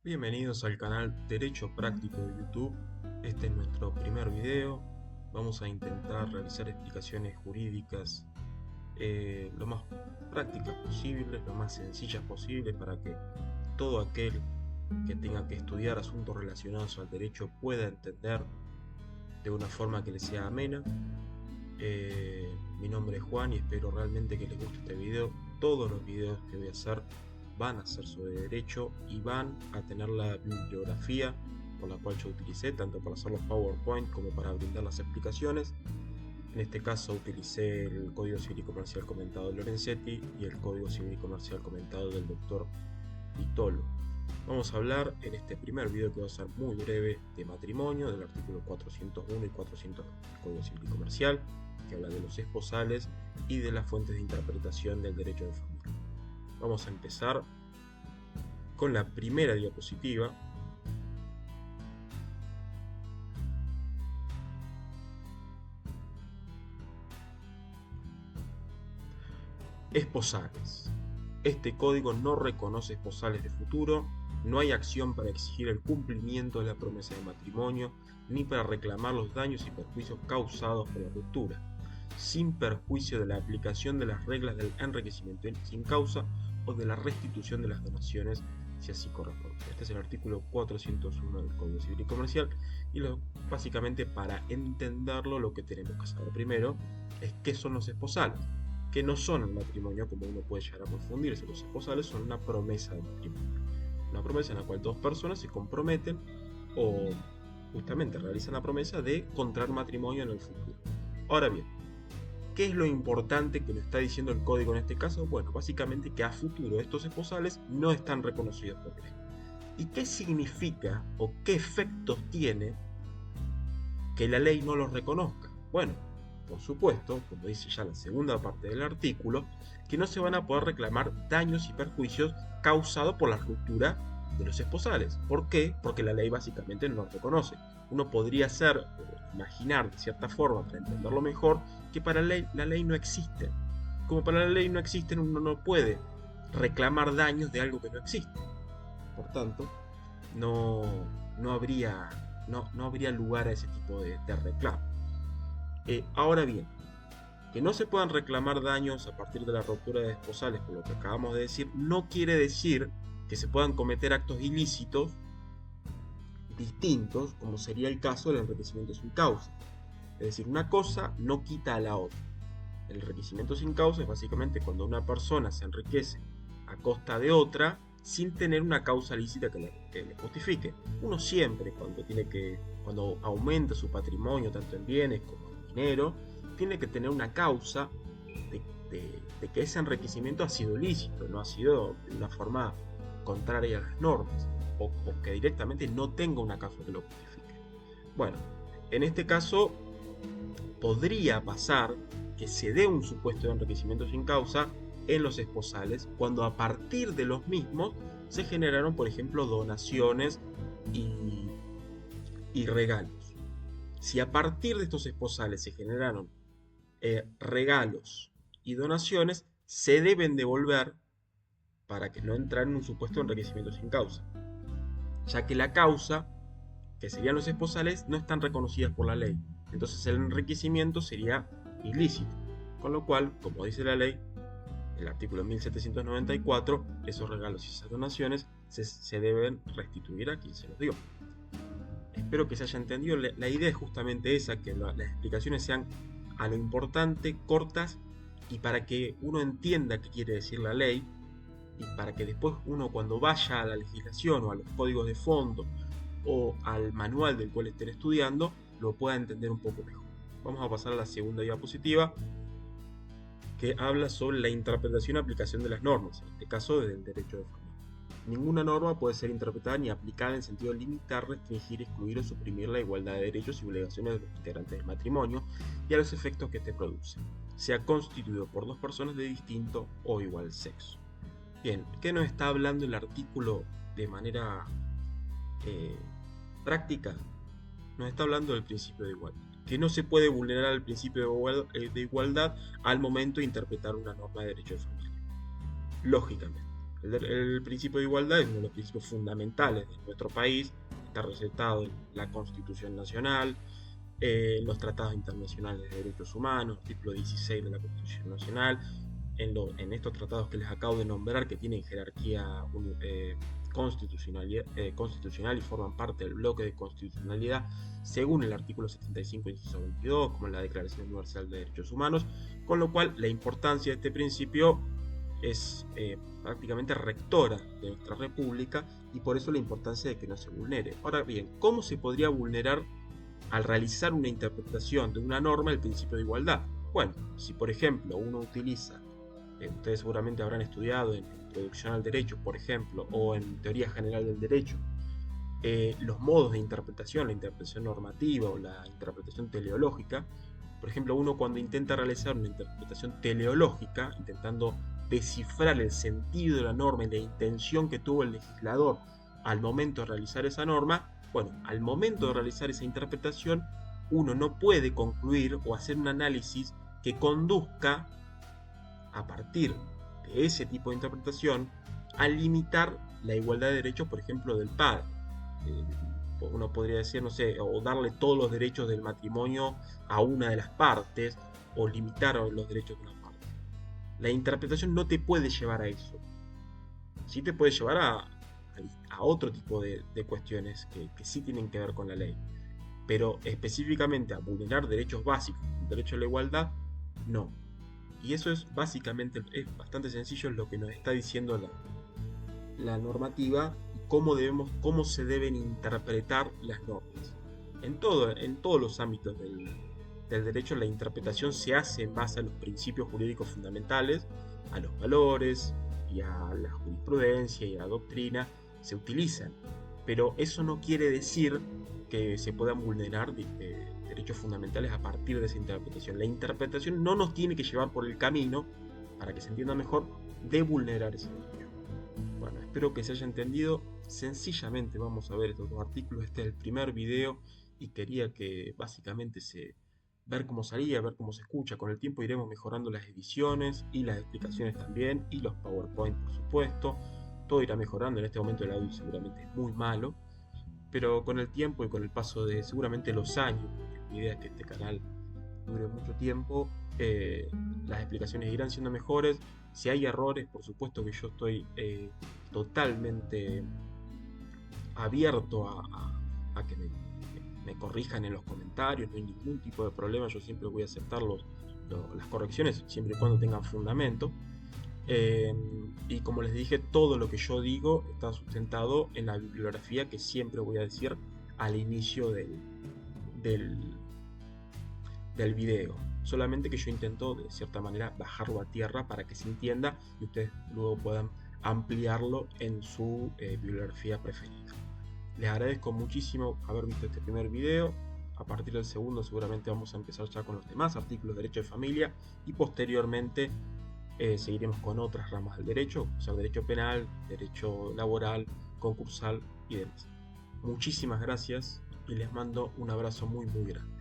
Bienvenidos al canal Derecho Práctico de YouTube. Este es nuestro primer video. Vamos a intentar realizar explicaciones jurídicas lo más prácticas posibles, lo más sencillas posibles para que todo aquel que tenga que estudiar asuntos relacionados al derecho pueda entender de una forma que le sea amena. Mi nombre es Juan y espero realmente que les guste este video. Todos los videos que voy a hacer van a ser sobre derecho y van a tener la bibliografía por la cual yo utilicé, tanto para hacer los PowerPoint como para brindar las explicaciones. En este caso utilicé el Código Civil y Comercial comentado de Lorenzetti y el Código Civil y Comercial comentado del Dr. Vitolo. Vamos a hablar en este primer video, que va a ser muy breve, de matrimonio, del artículo 401 y 402 del Código Civil y Comercial, que habla de los esposales y de las fuentes de interpretación del derecho de familia. Vamos a empezar con la primera diapositiva. Esposales. Este código no reconoce esposales de futuro, no hay acción para exigir el cumplimiento de la promesa de matrimonio, ni para reclamar los daños y perjuicios causados por la ruptura, sin perjuicio de la aplicación de las reglas del enriquecimiento sin causa o de la restitución de las donaciones, si así corresponde. Este es el artículo 401 del Código Civil y Comercial, y básicamente, para entenderlo, lo que tenemos que saber primero es qué son los esposales, que no son el matrimonio como uno puede llegar a confundirse. Los esposales son una promesa de matrimonio, una promesa en la cual dos personas se comprometen o justamente realizan la promesa de contraer matrimonio en el futuro. Ahora bien, ¿qué es lo importante que nos está diciendo el código en este caso? Bueno, básicamente que a futuro estos esposales no están reconocidos por ley. ¿Y qué significa o qué efectos tiene que la ley no los reconozca? Bueno, por supuesto, como dice ya la segunda parte del artículo, que no se van a poder reclamar daños y perjuicios causados por la ruptura de los esposales. ¿Por qué? Porque la ley básicamente no los reconoce. Uno podría imaginar de cierta forma, para entenderlo mejor, que para la ley no existe. Como para la ley no existen, uno no puede reclamar daños de algo que no existe. Por tanto, no habría lugar a ese tipo de reclamo. Ahora bien, que no se puedan reclamar daños a partir de la ruptura de esposales, por lo que acabamos de decir, no quiere decir que se puedan cometer actos ilícitos distintos, como sería el caso del enriquecimiento sin causa. Es decir, una cosa no quita a la otra. El enriquecimiento sin causa es básicamente cuando una persona se enriquece a costa de otra sin tener una causa lícita que le justifique. Uno siempre, cuando aumenta su patrimonio, tanto en bienes como en dinero, tiene que tener una causa de que ese enriquecimiento ha sido lícito, no ha sido de una forma contraria a las normas, o que directamente no tenga una causa que lo justifique. Bueno, en este caso podría pasar que se dé un supuesto de enriquecimiento sin causa en los esposales, cuando a partir de los mismos se generaron, por ejemplo, donaciones y regalos. Si a partir de estos esposales se generaron regalos y donaciones, se deben devolver para que no entrar en un supuesto de enriquecimiento sin causa, ya que la causa, que serían los esposales, no están reconocidas por la ley. Entonces el enriquecimiento sería ilícito, con lo cual, como dice la ley, el artículo 1794, esos regalos y esas donaciones se deben restituir a quien se los dio. Espero que se haya entendido. La idea es justamente esa, que las explicaciones sean a lo importante, cortas, y para que uno entienda qué quiere decir la ley, y para que después uno, cuando vaya a la legislación o a los códigos de fondo o al manual del cual estén estudiando, lo pueda entender un poco mejor. Vamos a pasar a la segunda diapositiva, que habla sobre la interpretación y aplicación de las normas, en este caso del derecho de familia. Ninguna norma puede ser interpretada ni aplicada en sentido de limitar, restringir, excluir o suprimir la igualdad de derechos y obligaciones de los integrantes del matrimonio y a los efectos que éste produce, sea constituido por dos personas de distinto o igual sexo. Bien, ¿qué nos está hablando el artículo de manera práctica? Nos está hablando del principio de igualdad, que no se puede vulnerar el principio de igualdad al momento de interpretar una norma de derecho de familia. Lógicamente, El principio de igualdad es uno de los principios fundamentales de nuestro país, está recetado en la Constitución Nacional, los tratados internacionales de derechos humanos, artículo 16 de la Constitución Nacional, en estos tratados que les acabo de nombrar, que tienen jerarquía constitucional y forman parte del bloque de constitucionalidad, según el artículo 75, inciso 22, como en la Declaración Universal de Derechos Humanos, con lo cual la importancia de este principio es prácticamente rectora de nuestra república y por eso la importancia de que no se vulnere. Ahora bien, ¿cómo se podría vulnerar al realizar una interpretación de una norma el principio de igualdad? Bueno, si por ejemplo uno utiliza, ustedes seguramente habrán estudiado en Introducción al Derecho, por ejemplo, o en Teoría General del Derecho, los modos de interpretación, la interpretación normativa o la interpretación teleológica. Por ejemplo, uno cuando intenta realizar una interpretación teleológica, intentando descifrar el sentido de la norma y la intención que tuvo el legislador al momento de realizar esa norma, bueno, al momento de realizar esa interpretación, uno no puede concluir o hacer un análisis que conduzca a partir de ese tipo de interpretación a limitar la igualdad de derechos, por ejemplo, del padre. Uno podría decir, no sé, o darle todos los derechos del matrimonio a una de las partes, o limitar los derechos de una parte. La interpretación no te puede llevar a eso. Sí te puede llevar a otro tipo de cuestiones que sí tienen que ver con la ley. Pero específicamente a vulnerar derechos básicos, el derecho a la igualdad, no. Y eso es básicamente, es bastante sencillo, es lo que nos está diciendo la normativa y cómo se deben interpretar las normas. En todos los ámbitos del derecho, la interpretación se hace en base a los principios jurídicos fundamentales, a los valores y a la jurisprudencia y a la doctrina, se utilizan. Pero eso no quiere decir que se puedan vulnerar derechos fundamentales a partir de esa interpretación. La interpretación no nos tiene que llevar por el camino, para que se entienda mejor, de vulnerar ese derecho. Bueno, espero que se haya entendido. Sencillamente vamos a ver estos dos artículos. Este es el primer video y quería que básicamente ver cómo salía, ver cómo se escucha. Con el tiempo iremos mejorando las ediciones y las explicaciones también, y los PowerPoint por supuesto. Todo irá mejorando. En este momento el audio seguramente es muy malo, pero con el tiempo y con el paso de seguramente los años, porque mi idea es que este canal dure mucho tiempo, las explicaciones irán siendo mejores. Si hay errores, por supuesto que yo estoy totalmente abierto a que me corrijan en los comentarios, no hay ningún tipo de problema, yo siempre voy a aceptar las correcciones siempre y cuando tengan fundamento. Y como les dije, todo lo que yo digo está sustentado en la bibliografía que siempre voy a decir al inicio del, del video. Solamente que yo intento de cierta manera bajarlo a tierra para que se entienda y ustedes luego puedan ampliarlo en su bibliografía preferida. Les agradezco muchísimo haber visto este primer video. A partir del segundo seguramente vamos a empezar ya con los demás artículos de derecho de familia y posteriormente seguiremos con otras ramas del derecho, o sea, derecho penal, derecho laboral, concursal y demás. Muchísimas gracias y les mando un abrazo muy grande.